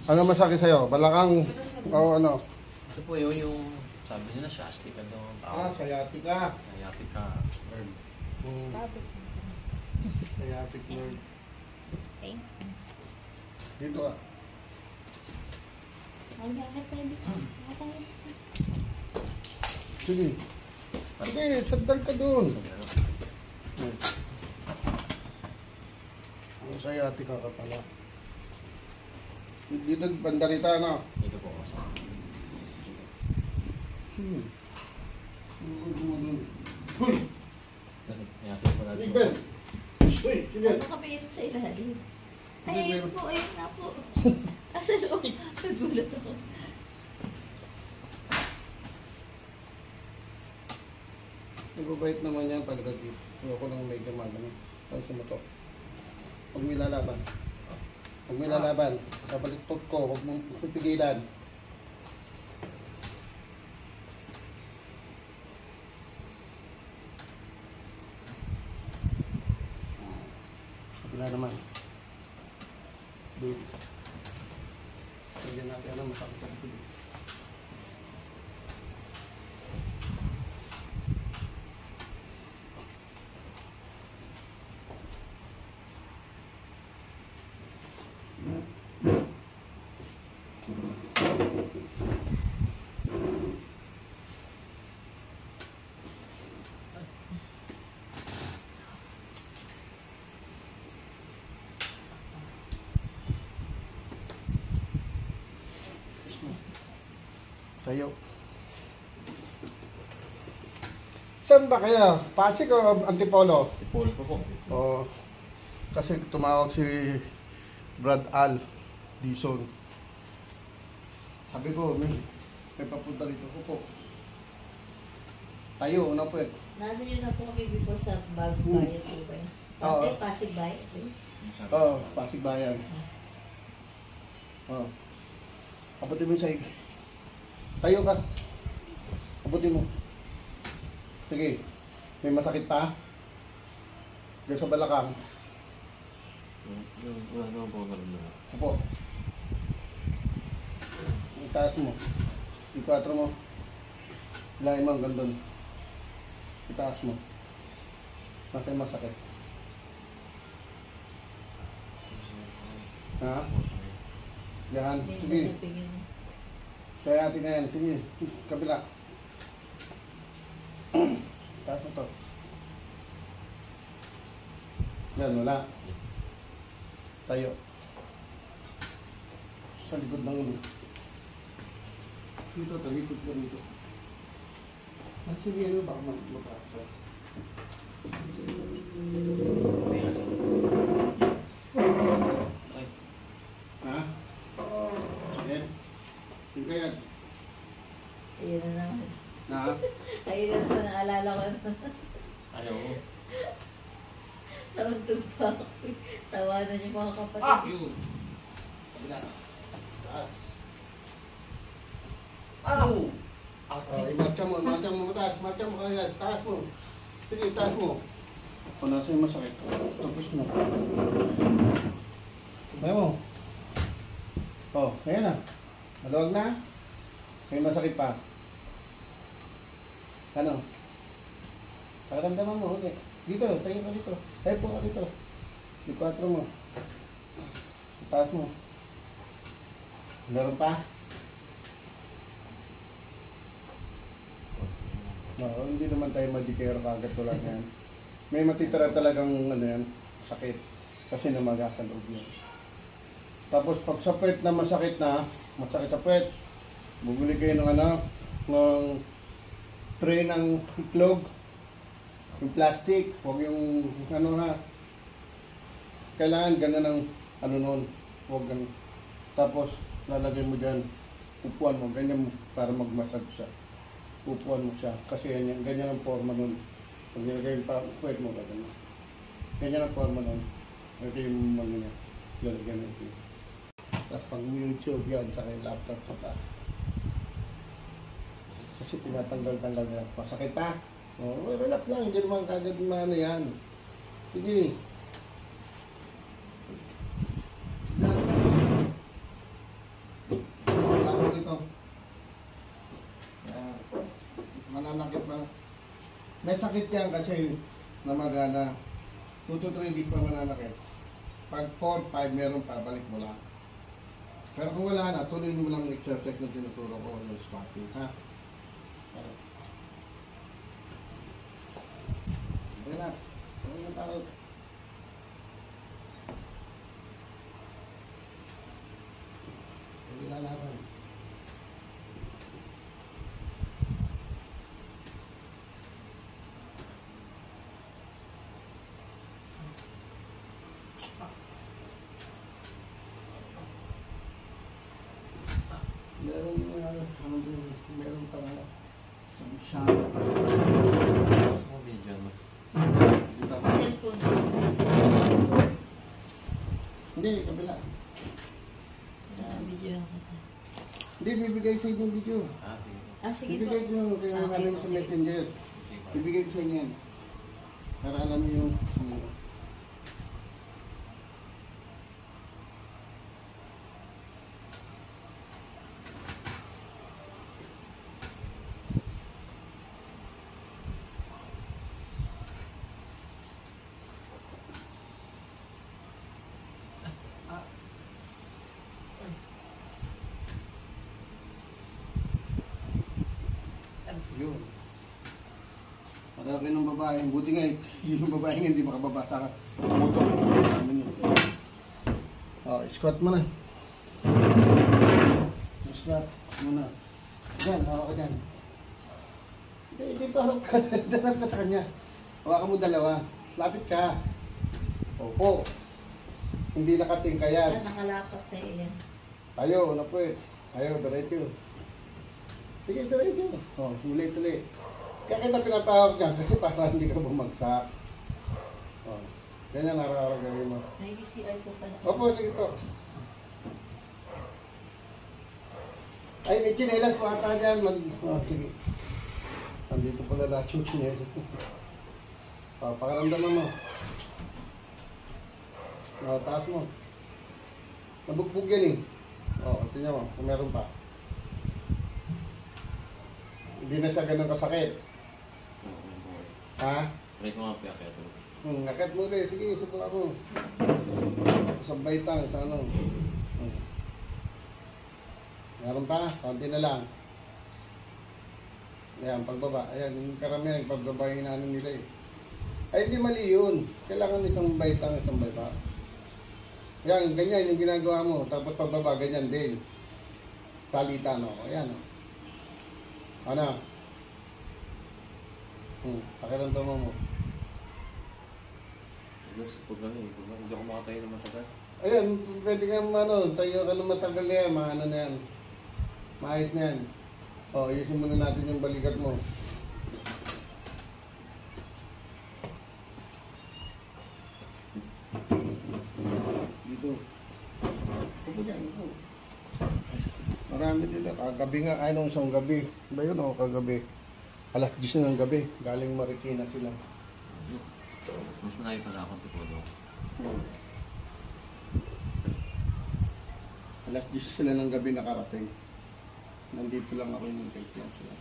Ano masakit sa'yo? Balakang o ano? Ito po yung sabi nila, sciatica daw ang tawag. Sciatica. Sciatica nerve. Sciatic nerve. Okay. Dito ka. Sige. Sige, sandal ka doon. Ang sciatica ka pala. Dito bandarita na. Ito po. Huy! Niyasa po natin. Iben! Huy! Sige! Nakapirot sa ilalim. Ay, ayun po, ayun na po. Asa loob? Nagulat ako. Nagubait naman yan pag review. Huwag ko lang may gumagano. Pag sumatok. Huwag may lalaban. Huwag may lalaban. Kapalitot ko. Huwag mong pipigilan. Kapila naman. Doon. Sige natin ano masakit ang tuloy. Tayo. Saan ba kaya? Pasig o Antipolo? Tipol po po. Oo. Kasi tumawag si Brad Al Dison. Sabi ko, may papunta rito ko po. Tayo, una po eh. Nandun yun na po kami before sa bagong bayan po ba yun? Oo. Dati, Pasig Bayan. Oo, Pasig Bayan. Oo. Abutin mo yung sahig. Tayo ka. Abutin mo. Sige. May masakit pa? Diyan sa balakang. Ano po ganun na? Opo. Itaas mo. Ikuatro mo. Ilahin mo hanggang doon. Itaas mo. Nasa yung masakit. Ha? Yan. Sige. Kaya atin na yan. Sige. Kabila. Taas mo to. Yan. Wala. Tayo. Sa likod ng ulo. Dito, talikod ka dito. Sige, ano ba? Magpapasok. Ha? Yan. Yung kaya. Ayun na naman. Na? Ayun na naman, naalala ko na. Ayaw mo. Nauntog pa ako. Tawanan niyo mga kapatid. Yun. Kabila. Taas. Marcha mo, marcha mo kaya. Taas mo. Sige, taas mo. Kung nasa yung masakit, tapos mo. Kaya mo. Oh, ayan na. Maluwag na. May masakit pa. Ano? Pakaramdaman mo, okay. Dito, tayo ka dito. Tayo po ka dito. Di-4 mo. Taas mo. Meron pa? No, hindi naman tayo madikero kagad tulad yan. May matitira talagang ano yan, sakit. Kasi namaga sa loob yan. Tapos pag sa puwet na masakit sa puwet, bumili kayo ng ano, ng tray ng itlog, yung plastic, huwag yung ano ha. Kailangan ganun ng ano nun, huwag ganun. Tapos lalagay mo dyan, upuan mo, ganyan mo para mag-massage siya. Upuan mo siya, kasi ganyan ang forma nun. Pag nilagay pa, puwet mo, ganyan. Ganyan ang forma nun. Ito yung mga niya, lalagyan mo ito. Tapos pag YouTube yan, sa kay laptop mo ta. Kasi tinatanggal-tanggal na. Masakit pa? Oh, relax lang, hindi naman kagad ano yan. Sige. May sakit yan kasi namagana. 2 to 3 days pa mananakit. Pag 4, 5 meron pa, balik mo lang. Pero kung wala na, tuloy mo lang yung exercise na tinuturo ko, yung squatting, ha? Relax. Huwag mo takot. Hindi lalaban. Meron pa nga. Siya. Ang video no? Cellphone. Hindi, kabila. Video ako. Hindi, bibigay sa inyo yung video. Sige. Sige po. Bibigay nyo, kaya Okay, namin sa sige. messenger. Sige pa. Bibigay ko sa inyo yan. Para alam niyo yung yun. Marami ng babae. Buti nga, yung babae nga hindi makababa sa motor. Ano yun? Oh, squat mo na. Squat muna. Diyan, hawak ka dyan. Dito harap ka. Harap ka sa kanya. Hawakan mo dalawa. Lapit ka. Opo. Hindi nakating ka yan. Nakalapat na yan. Tayo, napwet. Tayo, diretso. Sige, diretso. Oh, tuloy-tuloy. Kaya kita pinapahawak dyan kasi para hindi ka bumagsak. Oh, ganyan araw-araw gawin mo. May VCR ko pala. Opo, sige po. Ay, may chinelas pa ata dyan. Oh, sige. Nandito pala lahat yung chinelas. Oh, pakaramdaman mo. Oh, taas mo. Nabugbog yan eh. Oh, tingnan mo, kung meron pa. Hindi na siya ganun kasakit. Ha? Try ko nga piyak ito. Nakat mo rin. Sige, subukan mo. Sa baitang, sa ano. Meron pa? Konti na lang. Ayan, pagbaba. Ayan, yung karamihan, pagbaba yung ano nila eh. Ay, hindi mali yun. Kailangan isang baitang, isang baitang. Yan, ganyan yung ginagawa mo. Tapos pagbaba, ganyan din. Palitan, o. Ayan, o. Ano? Pakiramdam mo. Pag lang eh. Hindi ako makatayo na matagal. Ayan, pwede kang tayo ka na matagal na yan. Maano na yan. Maayos na yan. O, ayusin muna natin yung balikat mo. Dito. Ito yan, ito. Marami dito. Kagabi nga, ay nung isang gabi. Ba yun o, kagabi. Alas 10 ng gabi. Galing Marikina sila. Mas malayo pala akong tipolo. Alas 10 sila ng gabi nakarating. Nandito lang ako yung take lang sila.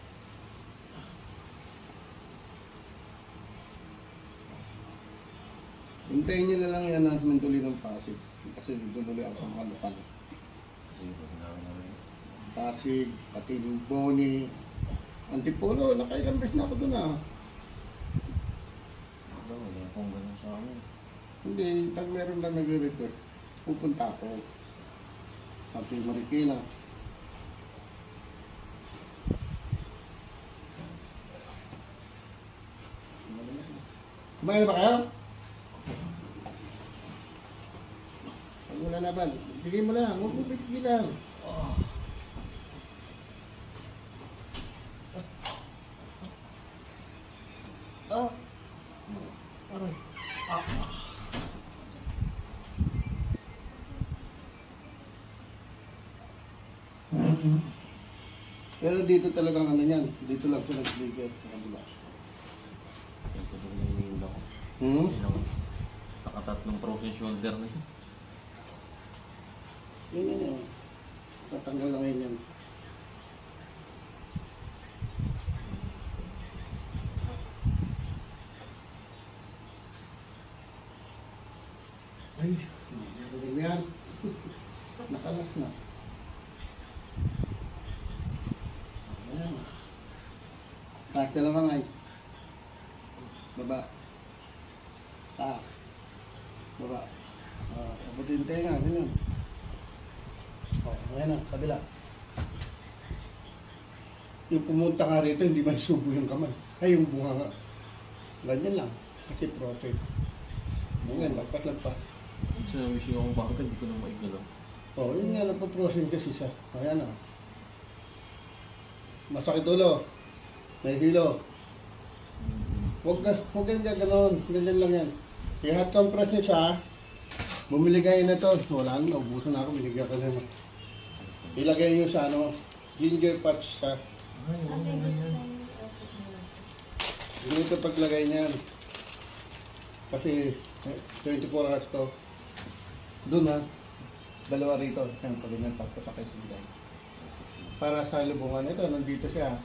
Hintayin nyo na lang yung announcement ulit ng Pasig. Kasi doon ulit ako sa mga lokal. Sige po, sinabi namin. Pasig, pati yung Boni, Antipolo, nakailang beses na ako doon ah. Wala akong ganun sa amin. Hindi, pag meron lang nagre-request, pupunta ako. Pati Marikina. Kumain na ba kayo? Pag wala laban, bigay mo lang, huwag mo pigilan. Oh. Pero dito talagang ano yan, dito lang siya nag-trigger sa kabila. Yung putok na hinihind ako. Hmm? Ilang nakatatlong frozen shoulder na yun. Yun yun. Tatanggal na ngayon yan. Balas na. Ayan. Taas na lang ay. Baba. Taas. Baba. Abutin yung tenga. Ganyan. Ayan na. Kabila. Yung pumunta ka rito, hindi man subo yung kamay. Ay, yung bunga nga. Ganyan lang. Kasi protein. Ganyan, lagpas-lagpas. Sinabi siya akong bakit hindi ko na maigalaw. Yun nga, nagpa-protein kasi siya. Ayan na. Masakit ulo. May hilo. Huwag kang gano'n. Ganyan lang yan. I-hot compress niya siya. Bumili kayo na ito. Wala na, naubusan na ako. Binigyan ko na naman. Ilagay niyo sa ginger patch sa Ay, oo naman yan. ganito paglagay niyan. Kasi 24 hours to. Doon ha. Dalawa rito. Yan, pag ganyan tapos sa kayo. Para sa lubungan ito, nandito siya.